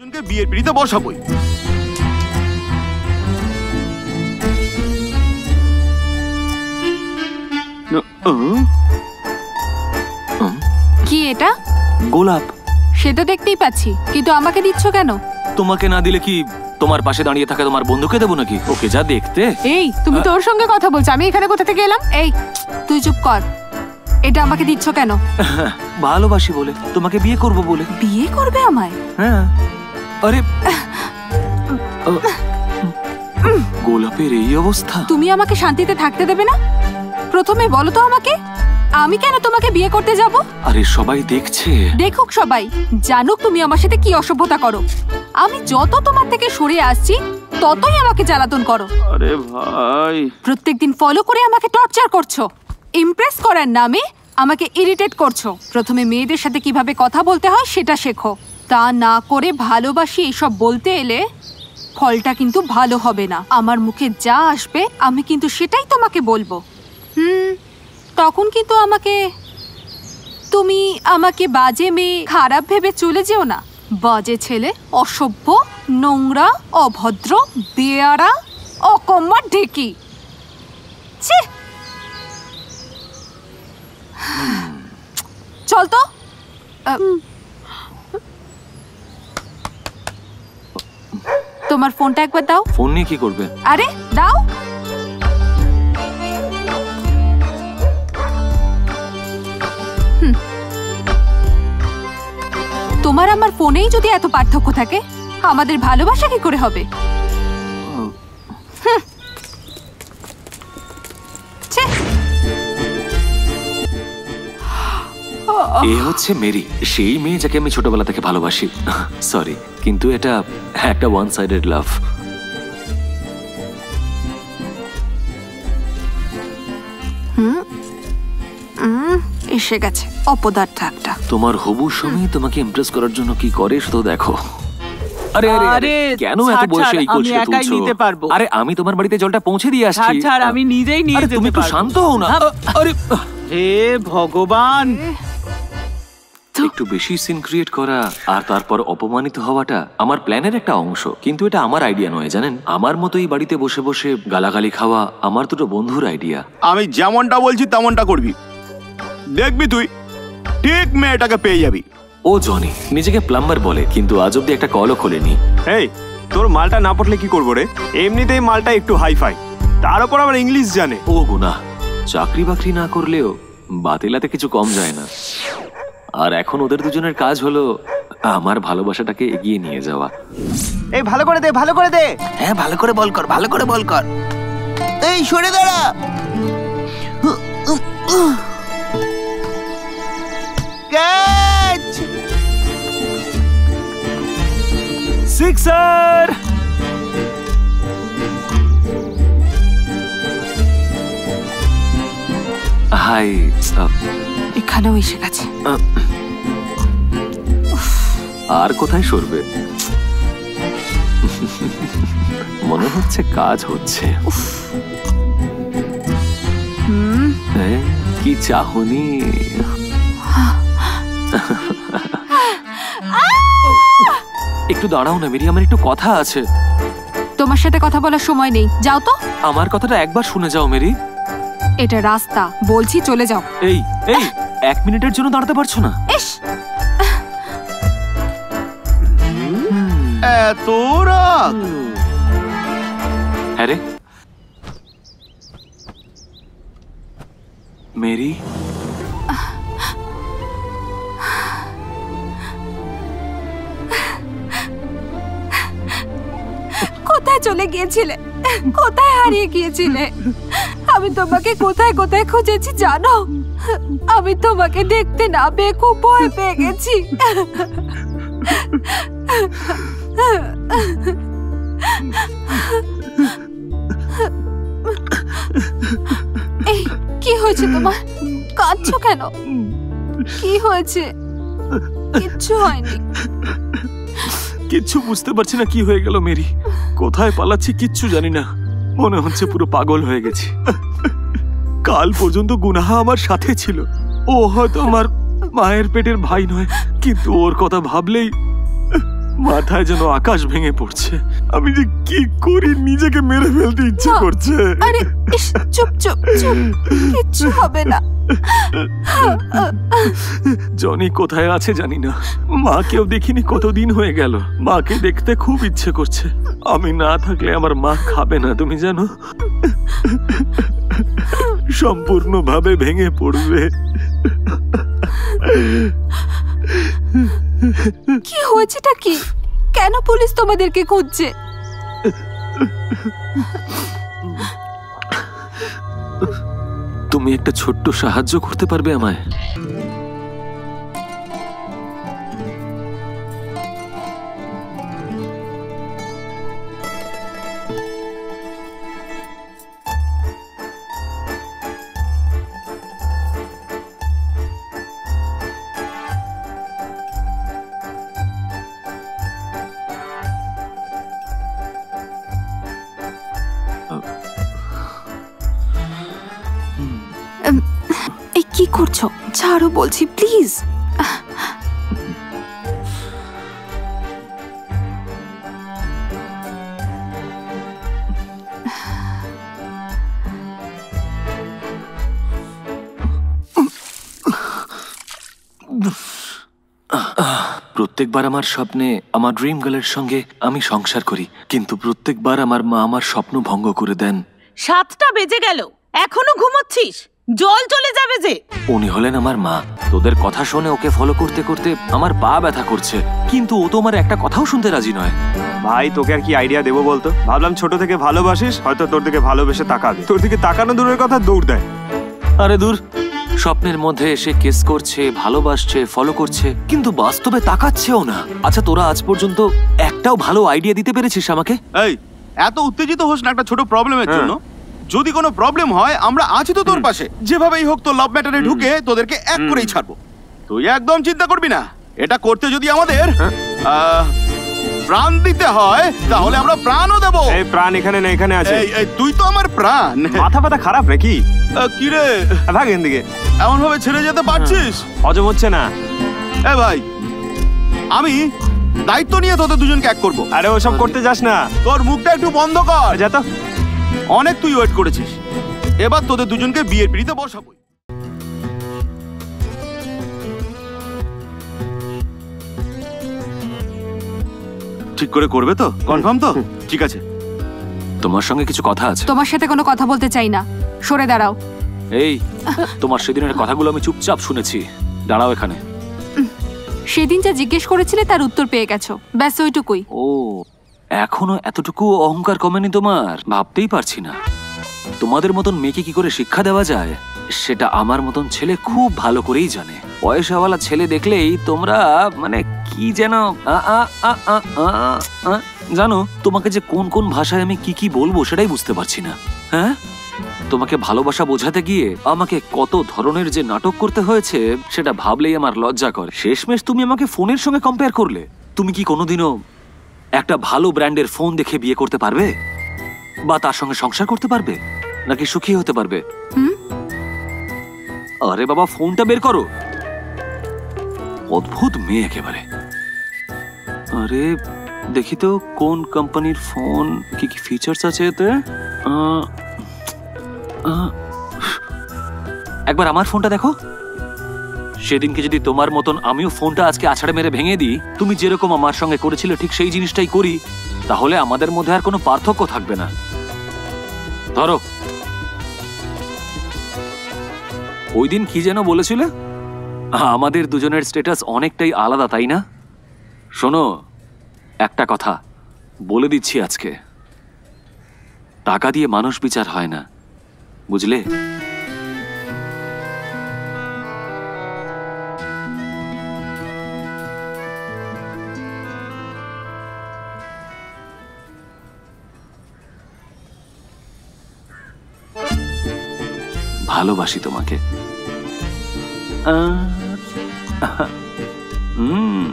বিয়ের পিড়িতে বসাবই। কি এটা? গোলাপ। সে তো দেখতেই পাচ্ছি, কিন্তু আমাকে দিচ্ছ কেন? তোমাকে না দিলে কি তোমার পাশে দাঁড়িয়ে থাকা তোমার বন্ধুকে দেবো নাকি? ওকে যা দেখতে। এই তুমি তোর সঙ্গে কথা বলছো, আমি এখানে কোথা থেকে এলাম? এই তুই চুপ কর। এটা আমাকে দিচ্ছ কেন? ভালোবাসি বলে, তোমাকে বিয়ে করব বলে। বিয়ে করবে আমায়? হ্যাঁ। আরে গোলাপের এই অবস্থা। তুমি আমাকে শান্তিতে থাকতে দেবে না? প্রথমে বলো তো আমাকে, আমি কেন তোমাকে বিয়ে করতে যাব? আরে সবাই দেখছে। দেখুক সবাই, জানুক তুমি আমার সাথে কি অসভ্যতা করো। আমি যত তোমার থেকে সরে আসছি ততই আমাকে জ্বালাতন করো। আরে ভাই, প্রত্যেকদিন ফলো করে আমাকে টর্চার করছো। ইমপ্রেস করার নামে আমাকে ইরিটেট করছো। প্রথমে মেয়েদের সাথে কিভাবে কথা বলতে হয় সেটা শেখো, তা না করে ভালোবাসি এসব বলতে এলে ফলটা কিন্তু ভালো হবে না। আমার মুখে যা আসবে আমি কিন্তু সেটাই তোমাকে বলবো। তখন কিন্তু তুমি আমাকে বাজে মেয়ে, খারাপ ভেবে চলে যেও না। বাজে ছেলে, অসভ্য, নোংরা, অভদ্র, বেয়ারা, অকম্মা ঢেকি। চল তো। তোমার ফোনটা একবার দাও। ফোন নিয়ে কি করবে? আরে দাও। তোমার আমার ফোনেই যদি এত পার্থক্য থাকে, আমাদের ভালোবাসা কি করে হবে? এ হচ্ছে মেরি, সেই মেয়ে যাকে আমি ছোটবেলা থেকে ভালোবাসি। সরি, কিন্তু এটা একটা ওয়ান সাইডেড লাভ। এসে গেছে অপদার্থ একটা। তোমার হবু স্বামী তোমাকে ইমপ্রেস করার জন্য কি করে শুধু দেখো। আরে আরে আরে, কেন এত বয়সে এই কোচ তুলছো? আরে আমি তোমার বাড়িতে জলটা পৌঁছে দিয়ে আসছি। ছাড়, আমি নিজেই নিয়ে যেতে পারবো। তুমি একটু শান্ত হও না। আরে হে ভগবান, একটু বেশি সিন ক্রিয়েট করা আর তারপর অপমানিত হওয়াটা আমার প্ল্যানের একটা অংশ, কিন্তু এটা আমার আইডিয়া নয় জানেন। আমার মতো এই বাড়িতে বসে বসে গালাগালি খাওয়া আমার দুটো বন্ধুর আইডিয়া। আমি যেমনটা বলছি তেমনটা করবি, দেখবি তুই ঠিক মেয়েটাকে পেয়ে যাবি। ও জনি নিজেকে প্লাম্বার বলে, কিন্তু আজ অব্দি একটা কলও খোলেনি। এই তোর মালটা না পড়লে কি করবো রে? এমনিতেই মালটা একটু হাইফাই, তার উপর আবার ইংলিশ জানে। ও গুনা, চাকরি বাকরি না করলেও বাতিলাতে কিছু কম যায় না। আর এখন ওদের দুজনের কাজ হলো আমার ভালোবাসাটাকে এগিয়ে নিয়ে যাওয়া। এই ভালো করে দে, ভালো করে দে। হ্যাঁ ভালো করে বল কর, ভালো করে বল কর। এই সরে দাঁড়া। ক্যাচ! সিক্সার! হাই, এখানেও এসে গেছে। আর কোথায় সরবে? মনে হচ্ছে কাজ হচ্ছে। কি চাহনি! একটু দাঁড়াও না মেরি, আমার একটু কথা আছে। তোমার সাথে কথা বলার সময় নেই, যাও তো। আমার কথাটা একবার শুনে যাও মেরি। এটা রাস্তা, বলছি চলে যাও। এই এই, 1 মিনিটের জন্য দাঁড়াতে পারছো না? ইস, এত রাগ! হ্যাঁ রে মেরি, কোথায় চলে গিয়েছিলে? কোথায় হারিয়ে গিয়েছিলে? আমি তোমাকে কোথায় কোথায় খুঁজেছি জানো? আমি তোমাকে দেখতে না পেয়ে খুব ভয় পেয়ে গেছি। এই কি হয়েছে তোমার? কাঁদছো কেন? কি হয়েছে? কিচ্ছু হয়নি। কিচ্ছু বুঝতে পারছি না কি হয়ে গেল মেরি। কোথায় পালাচ্ছি কিচ্ছু জানি না। মনে হচ্ছে পুরো পাগল হয়ে গেছি। কাল পর্যন্ত গুনাহা আমার সাথে ছিল। ও হয়তো আমার মায়ের পেটের ভাই নয়, কিন্তু ওর কথা ভাবলেই মাথায় যেন আকাশ ভেঙে পড়ছে। আমি যে কি করি, নিজেকে মেরে ফেলতে ইচ্ছে মা, করছে। আরে ইস, চুপ চুপ চুপ, কিচ্ছু হবে না। জনি কোথায় আছে জানি না, মাকেও দেখিনি কতদিন হয়ে গেল। মাকে দেখতে খুব ইচ্ছে করছে। আমি না থাকলে আমার মা খাবে না, তুমি জানো। সম্পূর্ণভাবে ভেঙে পড়বে। কি হয়েছেটা কি? কেন পুলিশ তোমাদেরকে খুঁজছে? তুমি একটা ছোট্ট সাহায্য করতে পারবে আমায়? এই কি করছো? ছাড়ো বলছি, প্লিজ। প্রত্যেকবার আমার স্বপ্নে আমার ড্রিম গার্লের সঙ্গে আমি সংসার করি, কিন্তু প্রত্যেকবার আমার মা আমার স্বপ্ন ভঙ্গ করে দেন। 7টা বেজে গেল, এখনো ঘুমোচ্ছিস? জল চলে যাবে যে। উনি হলেন আমার মা। তোদের কথা শুনে ওকে ফলো করতে করতে আমার পা ব্যথা করছে, কিন্তু ও তো আমার একটা কথাও শুনতে রাজি নয়। ভাই তোকে আর কি আইডিয়া দেবো বলতো? ভাবলাম ছোট থেকে ভালোবাসিস, হয়তো তোর দিকে ভালোবেসে তাকাবে। তোর দিকে তাকানো দূরের কথা, দৌড় দেয়। আরে দূর, স্বপ্নের মধ্যে এসে কিস করছে, ভালোবাসছে, ফলো করছে, কিন্তু বাস্তবে তাকাচ্ছেও না। আচ্ছা, তোরা আজ পর্যন্ত একটাও ভালো আইডিয়া দিতে পেরেছিস আমাকে? এই এত উত্তেজিত হোস না একটা ছোট প্রবলেমের জন্য। যদি কোনো প্রবলেম হয় আমরা আছি তো তোর পাশে। যেভাবেই হোক তোর লাভ ম্যাটারে ঢুকে তোদেরকে এক করেই ছাড়বো। তুই একদম চিন্তা করবি না। এটা করতে যদি আমাদের প্রাণ দিতে হয় তাহলে আমরা প্রাণও দেবো। এই প্রাণ এখানে না, এখানে আছে। এই তুই তো আমার প্রাণ। মাথা পাতা খারাপ নাকি? কি রে, ভাগ এখান থেকে। এমন ভাবে ছেড়ে যেতে পারছিস? হজম হচ্ছে না। এ ভাই, আমি দায়িত্ব নিয়ে তোদের দুজনকে এক করবো। আরে ওসব করতে যাস না। তোর মুখটা একটু বন্ধ কর। যা তো। অনেক তুই ওয়েট করেছিস, এবার তোদের দুজনকে বিয়ের পিড়িতে বসাবো। ঠিক করে করবে তো? কনফার্ম তো? ঠিক আছে। তোমার সঙ্গে কিছু কথা আছে। তোমার সাথে কোনো কথা বলতে চাই না, সরে দাঁড়াও। এই, তোমার সেদিনের কথাগুলো আমি চুপচাপ শুনেছি। দাঁড়াও এখানে। সেদিন যা জিজ্ঞেস করেছিলে তার উত্তর পেয়ে গেছো, ব্যাস ওইটুকুই। ও, এখনো এতটুকু অহংকার কমেনি তোমার? ভাবতেই পারছি না। তোমাদের মতন মেয়েকে কি করে শিক্ষা দেওয়া যায় সেটা আমার মতন ছেলে খুব ভালো করেই জানে। পয়সাওয়ালা ছেলে দেখলেই তোমরা মানে কি যেন জানো, তোমাকে যে কোন কোন ভাষায় আমি কি কি বলবো সেটাই বুঝতে পারছি না। হ্যাঁ, তোমাকে ভালোবাসা বোঝাতে গিয়ে আমাকে কত ধরনের যে নাটক করতে হয়েছে সেটা ভাবলেই আমার লজ্জা করে। শেষমেশ তুমি আমাকে ফোনের সঙ্গে কম্পেয়ার করলে। তুমি কি কোনোদিনও একটা ভালো ব্র্যান্ডের ফোন দেখে বিয়ে করতে পারবে? বা তার সঙ্গে সংসার করতে পারবে? নাকি সুখী হতে পারবে? আরে বাবা, ফোনটা বের করো। অদ্ভুত মেয়ে একেবারে। আরে দেখি তো কোন কোম্পানির ফোন, কি কি ফিচার্স আছে এতে। একবার আমার ফোনটা দেখো। সেদিনকে যদি তোমার মতন আমিও ফোনটা আজকে আছাড়ে মেরে ভেঙে দিই, তুমি যেরকম আমার সঙ্গে করেছিলে ঠিক সেই জিনিসটাই করি, তাহলে আমাদের মধ্যে আর কোনো পার্থক্য থাকবে না। ধরো, ওই দিন কি যেন বলেছিলে? আমাদের দুজনের স্ট্যাটাস অনেকটাই আলাদা, তাই না? শোনো, একটা কথা বলে দিচ্ছি আজকে, টাকা দিয়ে মানুষ বিচার হয় না, বুঝলে? ভালোবাসি তোমাকে। হুম